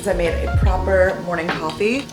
since I made a proper morning coffee.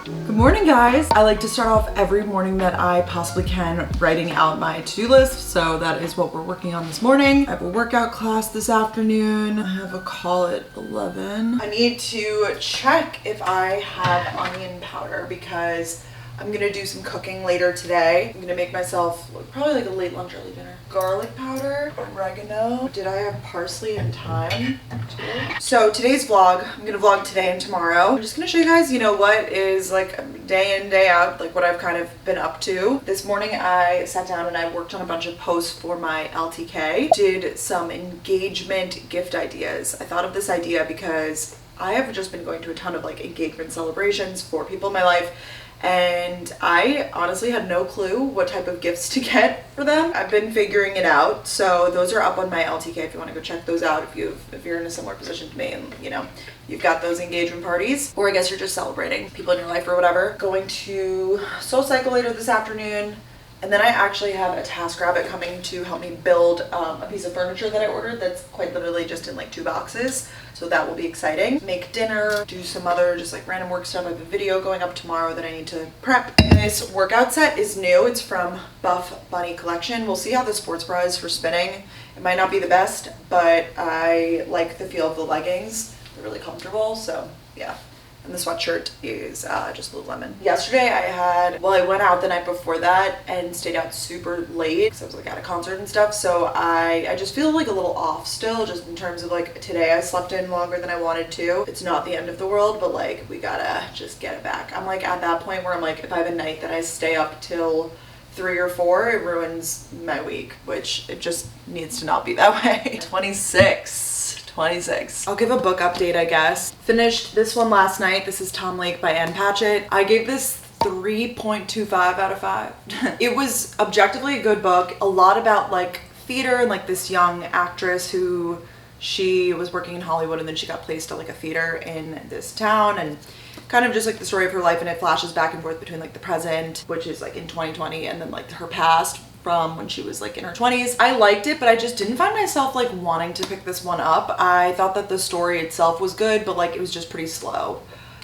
Good morning, guys. I like to start off every morning that I possibly can writing out my to-do list, so that is what we're working on this morning. I have a workout class this afternoon. I have a call at 11. I need to check if I have onion powder because I'm gonna do some cooking later today. I'm gonna make myself probably like a late lunch, early dinner. Garlic powder, oregano. Did I have parsley and thyme too? So today's vlog, I'm gonna vlog today and tomorrow. I'm just gonna show you guys, you know, what is like day in, day out, like what I've kind of been up to. This morning I sat down and I worked on a bunch of posts for my LTK. Did some engagement gift ideas. I thought of this idea because I have just been going to a ton of like engagement celebrations for people in my life, and I honestly had no clue what type of gifts to get for them. I've been figuring it out, so those are up on my LTK if you want to go check those out if you're in a similar position to me and you know you've got those engagement parties, or I guess you're just celebrating people in your life or whatever. Going to SoulCycle later this afternoon, and then I actually have a TaskRabbit coming to help me build a piece of furniture that I ordered that's quite literally just in like 2 boxes. So that will be exciting. Make dinner, do some other just like random work stuff. I have a video going up tomorrow that I need to prep. And this workout set is new. It's from Buff Bunny Collection. We'll see how the sports bra is for spinning. It might not be the best, but I like the feel of the leggings. They're really comfortable, so yeah. And the sweatshirt is just Lululemon. Yesterday I went out the night before that and stayed out super late because I was like at a concert and stuff. So I just feel like a little off still, just in terms of like today I slept in longer than I wanted to. It's not the end of the world, but like we gotta just get it back. I'm like at that point where I'm like, if I have a night that I stay up till 3 or 4, it ruins my week, which it just needs to not be that way. 26. I'll give a book update, I guess. Finished this one last night. This is Tom Lake by Ann Patchett. I gave this 3.25 out of 5. It was objectively a good book. A lot about like theater and like this young actress who she was working in Hollywood and then she got placed at like a theater in this town, and kind of just like the story of her life, and it flashes back and forth between like the present, which is like in 2020, and then like her past from when she was like in her 20s. I liked it, but I just didn't find myself like wanting to pick this one up. I thought that the story itself was good, but like it was just pretty slow.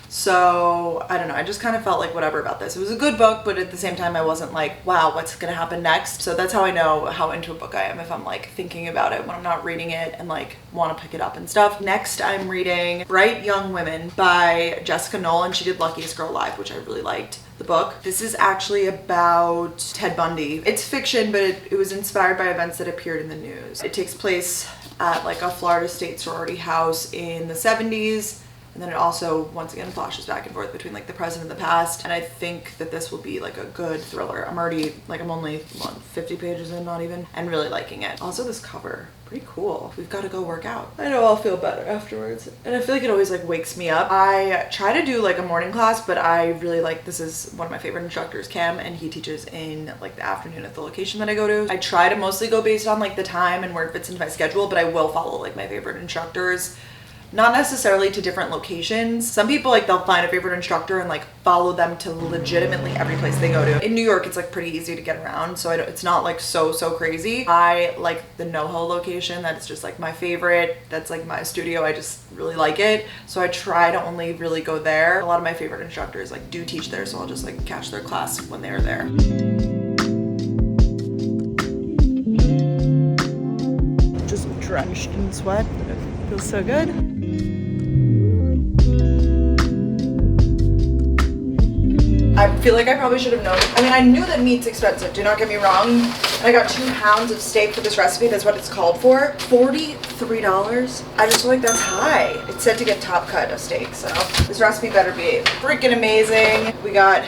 So I don't know, I just kind of felt like whatever about this. It was a good book, but at the same time I wasn't like, wow, what's gonna happen next? So that's how I know how into a book I am, if I'm like thinking about it when I'm not reading it and like want to pick it up and stuff. Next I'm reading Bright Young Women by Jessica Nolan. She did Luckiest Girl Live, which I really liked the book. This is actually about Ted Bundy. It's fiction, but it was inspired by events that appeared in the news. It takes place at like a Florida State sorority house in the 70s. And then it also, once again, flashes back and forth between like the present and the past. And I think that this will be like a good thriller. I'm only 50 pages in, not even, and really liking it. Also this cover, pretty cool. We've got to go work out. I know I'll feel better afterwards. And I feel like it always like wakes me up. I try to do like a morning class, but I really like, this is one of my favorite instructors, Cam, and he teaches in like the afternoon at the location that I go to. I try to mostly go based on like the time and where it fits into my schedule, but I will follow like my favorite instructors. Not necessarily to different locations. Some people like they'll find a favorite instructor and like follow them to legitimately every place they go to. In New York, it's like pretty easy to get around, so it's not like so crazy. I like the NoHo location. That's just like my favorite. That's like my studio. I just really like it, so I try to only really go there. A lot of my favorite instructors like do teach there, so I'll just like catch their class when they're there. Just drenched in sweat, but it feels so good. I feel like I probably should have known. I mean, I knew that meat's expensive, do not get me wrong. And I got 2 pounds of steak for this recipe. That's what it's called for. $43. I just feel like that's high. It's said to get top cut of steak, so this recipe better be freaking amazing. We got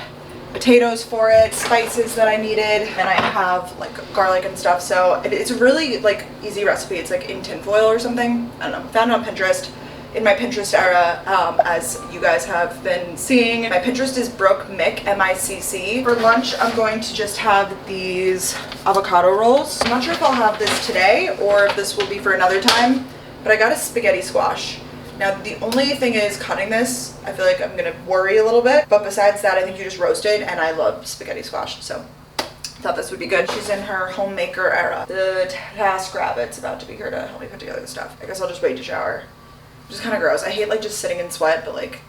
potatoes for it, spices that I needed, and I have like garlic and stuff. So it's a really like easy recipe. It's like in tinfoil or something. I don't know. Found it on Pinterest. In my Pinterest era, as you guys have been seeing. My Pinterest is brookemicciobusiness, M-I-C-C. For lunch, I'm going to just have these avocado rolls. I'm not sure if I'll have this today or if this will be for another time, but I got a spaghetti squash. Now, the only thing is cutting this, I feel like I'm gonna worry a little bit, but besides that, I think you just roast it, and I love spaghetti squash, so thought this would be good. She's in her homemaker era. The TaskRabbit's about to be here to help me put together the stuff. I guess I'll just wait to shower which is kind of gross. I hate like just sitting in sweat, but like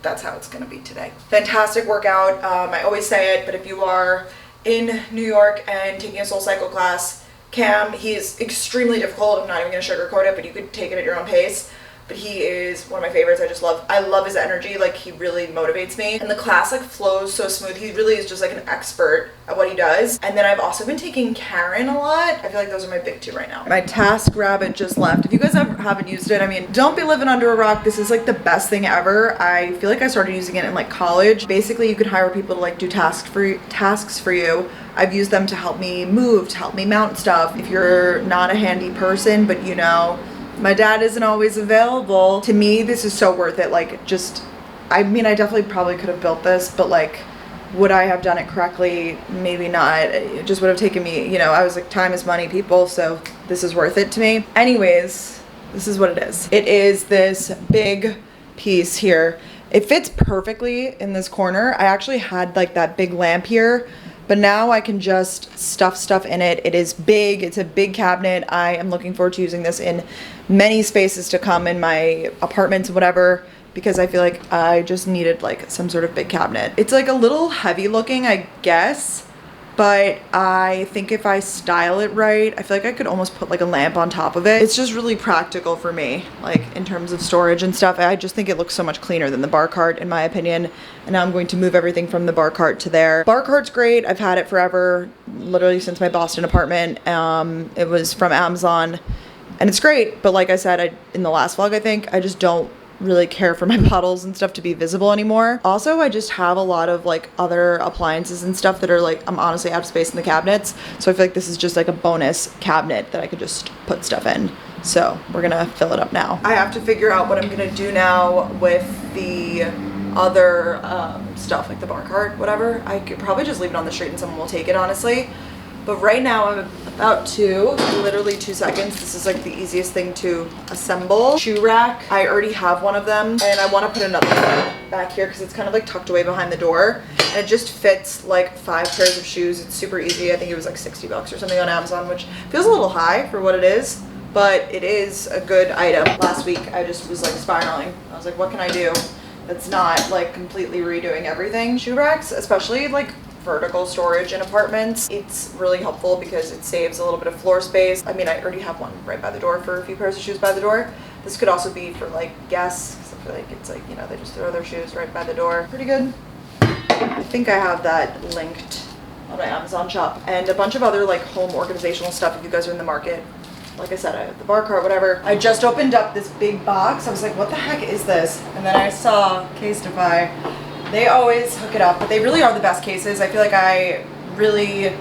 that's how it's gonna be today. Fantastic workout. I always say it, but if you are in New York and taking a SoulCycle class, Cam, he is extremely difficult. I'm not even gonna sugarcoat it, but you could take it at your own pace. But he is one of my favorites. I love his energy. Like, he really motivates me. And the class like flows so smooth. He really is just like an expert at what he does. And then I've also been taking Karen a lot. I feel like those are my big two right now. My Task Rabbit just left. If you guys haven't used it, I mean, don't be living under a rock. This is like the best thing ever. I feel like I started using it in like college. Basically, you can hire people to like do tasks for you. I've used them to help me move, to help me mount stuff. If you're not a handy person, but you know, my dad isn't always available. To me, this is so worth it. Like, just, I mean, I definitely probably could have built this, but like, would I have done it correctly? Maybe not. It just would have taken me, you know, I was like, time is money, people, so this is worth it to me. Anyways, this is what it is. It is this big piece here. It fits perfectly in this corner. I actually had like that big lamp here, but now I can just stuff stuff in it. It is big. It's a big cabinet. I am looking forward to using this in many spaces to come in my apartments, whatever, because I feel like I just needed like some sort of big cabinet. It's like a little heavy looking, I guess, but I think if I style it right, I feel like I could almost put like a lamp on top of it. It's just really practical for me, like in terms of storage and stuff. I just think it looks so much cleaner than the bar cart, in my opinion. And now I'm going to move everything from the bar cart to there. Bar cart's great. I've had it forever, literally since my Boston apartment. It was from Amazon and it's great. But like I said, in the last vlog, I think, I just don't really care for my bottles and stuff to be visible anymore. Also, I just have a lot of like other appliances and stuff that are like, I'm honestly out of space in the cabinets. So I feel like this is just like a bonus cabinet that I could just put stuff in. So we're gonna fill it up now. I have to figure out what I'm gonna do now with the other stuff, like the bar cart, whatever. I could probably just leave it on the street and someone will take it, honestly. But right now I'm about to, literally 2 seconds. This is like the easiest thing to assemble. Shoe rack. I already have one of them and I want to put another one back here because it's kind of like tucked away behind the door. And it just fits like 5 pairs of shoes. It's super easy. I think it was like 60 bucks or something on Amazon, which feels a little high for what it is, but it is a good item. Last week I just was like spiraling. I was like, what can I do that's not like completely redoing everything? Shoe racks, especially like vertical storage in apartments, it's really helpful because it saves a little bit of floor space. I mean, I already have one right by the door for a few pairs of shoes by the door. This could also be for like guests, because I feel like it's like, you know, they just throw their shoes right by the door. Pretty good. I think I have that linked on my Amazon shop, and a bunch of other like home organizational stuff if you guys are in the market. Like I said, I have the bar cart, whatever. I just opened up this big box. I was like, what the heck is this? And then I saw Casetify. They always hook it up, but they really are the best cases. I feel like I really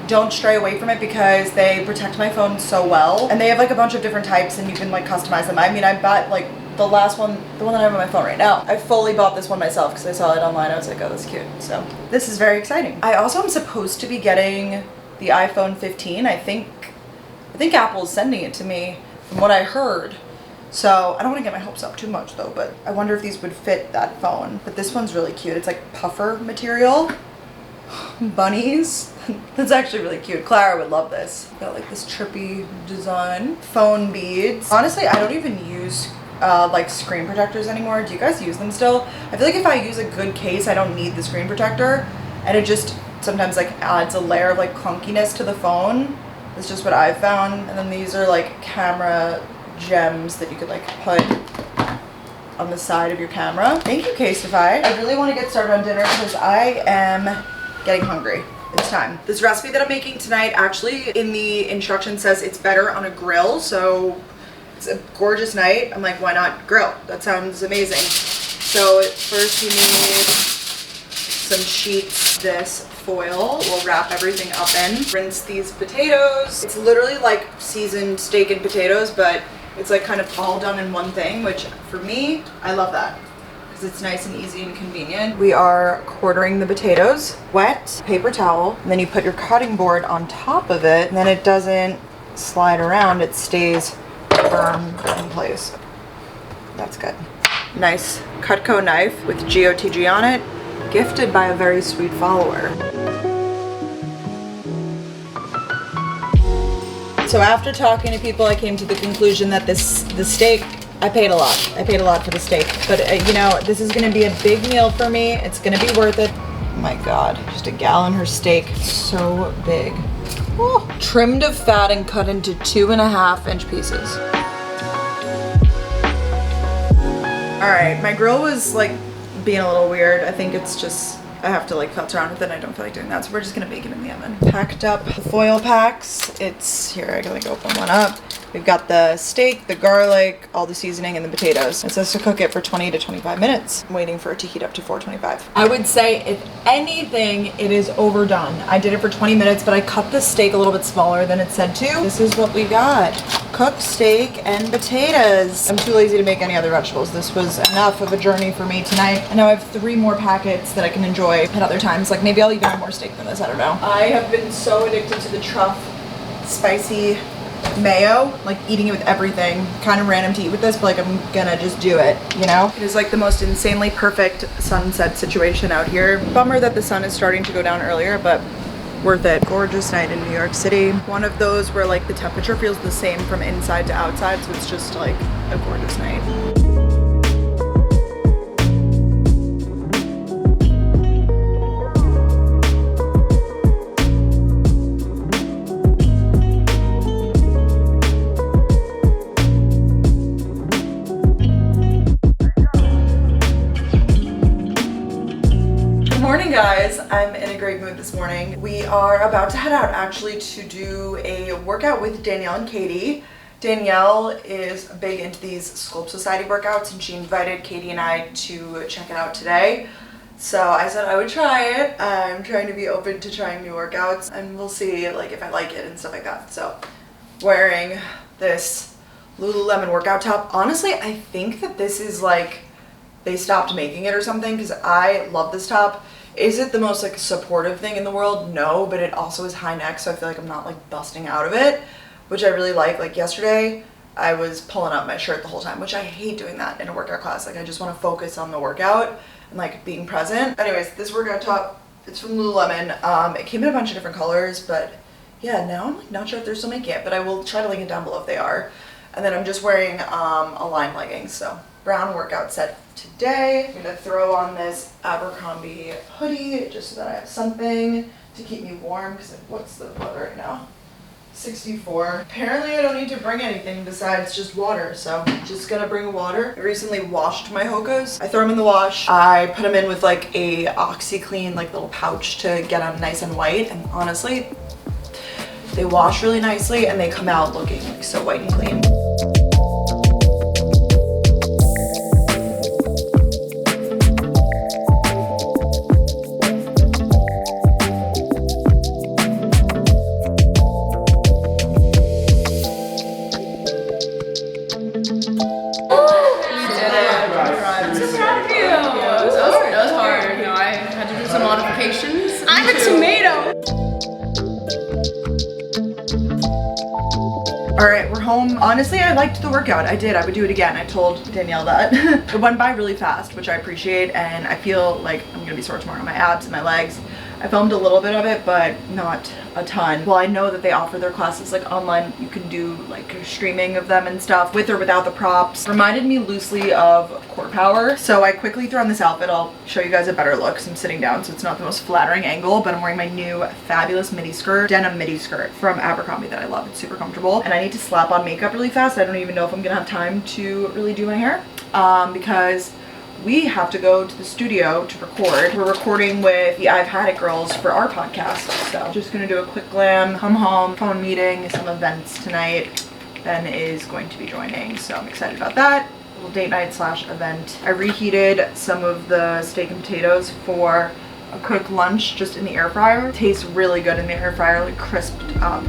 don't stray away from it because they protect my phone so well. And they have like a bunch of different types and you can like customize them. I mean, I bought like the last one, the one that I have on my phone right now. I fully bought this one myself because I saw it online. I was like, oh, that's cute. So this is very exciting. I also am supposed to be getting the iPhone 15. I think Apple is sending it to me from what I heard. So I don't want to get my hopes up too much though, but I wonder if these would fit that phone. But this one's really cute. It's like puffer material. Bunnies. That's actually really cute. Clara would love this. Got like this trippy design. Phone beads. Honestly, I don't even use like screen protectors anymore. Do you guys use them still? I feel like if I use a good case, I don't need the screen protector. And it just sometimes like adds a layer of like clunkiness to the phone. That's just what I've found. And then these are like camera gems that you could like put on the side of your camera. Thank you, Casetify. I really want to get started on dinner because I am getting hungry. It's time. This recipe that I'm making tonight actually in the instructions says it's better on a grill, so it's a gorgeous night. I'm like, why not grill? That sounds amazing. So first you need some sheets, this foil we'll wrap everything up in. Rinse these potatoes. It's literally like seasoned steak and potatoes, but it's like kind of all done in one thing, which for me, I love that because it's nice and easy and convenient. We are quartering the potatoes. Wet paper towel, and then you put your cutting board on top of it, and then it doesn't slide around, it stays firm in place. That's good. Nice Cutco knife with GOTG on it, gifted by a very sweet follower. So after talking to people, I came to the conclusion that the steak I paid a lot. I paid a lot for the steak, but you know, this is gonna be a big meal for me. It's gonna be worth it. Oh my God, just a gallon her steak, so big. Ooh. Trimmed of fat and cut into 2.5-inch pieces. All right, my grill was like being a little weird. I think it's just, I have to like futz around with it. I don't feel like doing that, so we're just gonna bake it in the oven. Packed up the foil packs. It's here, I can like open one up. We've got the steak, the garlic, all the seasoning, and the potatoes. It says to cook it for 20 to 25 minutes. I'm waiting for it to heat up to 425. I would say, if anything, it is overdone. I did it for 20 minutes, but I cut the steak a little bit smaller than it said to. This is what we got. Cooked steak and potatoes. I'm too lazy to make any other vegetables. This was enough of a journey for me tonight. And now I have 3 more packets that I can enjoy at other times. Like maybe I'll even have more steak than this, I don't know. I have been so addicted to the truff spicy mayo, like eating it with everything. Kind of random to eat with this, but like I'm gonna just do it, you know? It is like the most insanely perfect sunset situation out here. Bummer that the sun is starting to go down earlier, but worth it. Gorgeous night in New York City. One of those where like the temperature feels the same from inside to outside, so it's just like a gorgeous night. Guys, I'm in a great mood this morning. We are about to head out actually to do a workout with Danielle and Katie. Danielle is big into these Sculpt Society workouts and she invited Katie and I to check it out today. So I said I would try it. I'm trying to be open to trying new workouts and we'll see like if I like it and stuff like that. So wearing this Lululemon workout top. Honestly, I think that this is like they stopped making it or something because I love this top. Is it the most like supportive thing in the world? No, but it also is high neck, so I feel like I'm not like busting out of it, which I really like. Like yesterday, I was pulling up my shirt the whole time, which I hate doing that in a workout class. Like I just want to focus on the workout and like being present. Anyways, this workout top, it's from Lululemon. It came in a bunch of different colors, but yeah, now I'm like not sure if they're still making it, but I will try to link it down below if they are. And then I'm just wearing a line leggings, so brown workout set today. I'm gonna throw on this Abercrombie hoodie just so that I have something to keep me warm because what's the weather right now? 64. Apparently I don't need to bring anything besides just water, so I'm just gonna bring water. I recently washed my Hokas. I throw them in the wash. I put them in with like a OxyClean like little pouch to get them nice and white, and honestly, they wash really nicely and they come out looking like so white and clean. All right, we're home. Honestly, I liked the workout. I did. I would do it again. I told Danielle that. It went by really fast, which I appreciate, and I feel like I'm gonna be sore tomorrow on my abs and my legs. I filmed a little bit of it, but not a ton. Well, I know that they offer their classes like online. You can do like streaming of them and stuff with or without the props. Reminded me loosely of Core Power. So I quickly threw on this outfit. I'll show you guys a better look because I'm sitting down, so it's not the most flattering angle, but I'm wearing my new fabulous midi skirt, denim midi skirt from Abercrombie that I love. It's super comfortable. And I need to slap on makeup really fast. I don't even know if I'm gonna have time to really do my hair because we have to go to the studio to record. We're recording with the I've Had It girls for our podcast. So just gonna do a quick glam, come home, phone meeting, some events tonight. Ben is going to be joining, so I'm excited about that. A little date night slash event. I reheated some of the steak and potatoes for a quick lunch just in the air fryer. It tastes really good in the air fryer, like crisped up.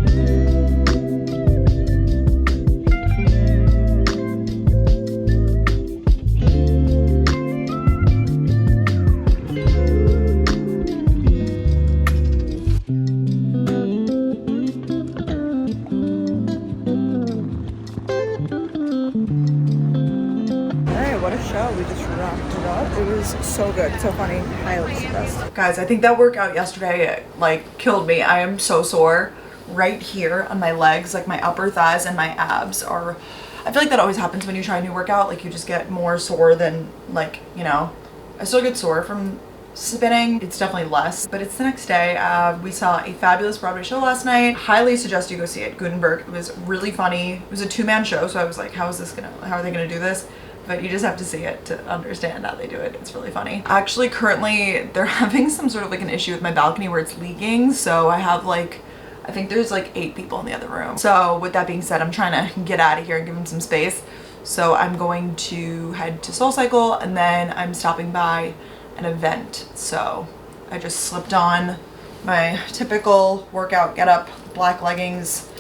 We just wrapped it up. It was so good, so funny. Highly suggest. Guys, I think that workout yesterday like killed me. I am so sore right here on my legs, like my upper thighs and my abs are I feel like that always happens when you try a new workout. Like you just get more sore than like, you know, I still get sore from spinning. It's definitely less, but it's the next day. We saw a fabulous Broadway show last night. Highly suggest you go see it. Gutenberg. It was really funny. It was a 2-man show, so I was like, how are they gonna do this? But you just have to see it to understand how they do it. It's really funny. Actually, currently they're having some sort of like an issue with my balcony where it's leaking. So I have like, I think there's like 8 people in the other room. So with that being said, I'm trying to get out of here and give them some space. So I'm going to head to SoulCycle and then I'm stopping by an event. So I just slipped on my typical workout getup, black leggings.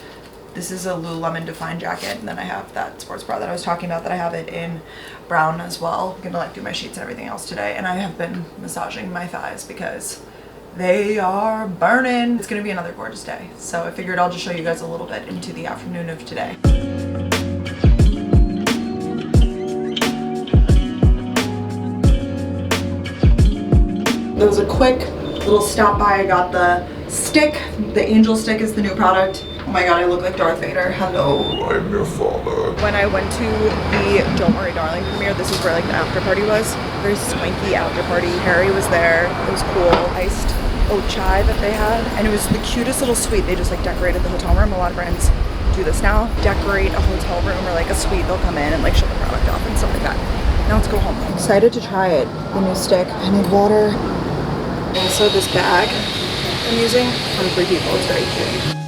This is a Lululemon Define jacket, and then I have that sports bra that I was talking about that I have it in brown as well. I'm gonna like do my sheets and everything else today, and I have been massaging my thighs because they are burning. It's gonna be another gorgeous day. So I figured I'll just show you guys a little bit into the afternoon of today. There was a quick little stop by. I got the stick. The angel stick is the new product. Oh my god, I look like Darth Vader. Hello. I'm your father. When I went to the Don't Worry Darling premiere, this is where like the after party was. Very swanky after party. Harry was there. It was cool. Iced oat chai that they had. And it was the cutest little suite. They just like decorated the hotel room. A lot of brands do this now. Decorate a hotel room or like a suite. They'll come in and like show the product off and stuff like that. Now let's go home. I'm excited to try it. The new stick. I need water. Also this bag I'm using from 3 people. It's very cute.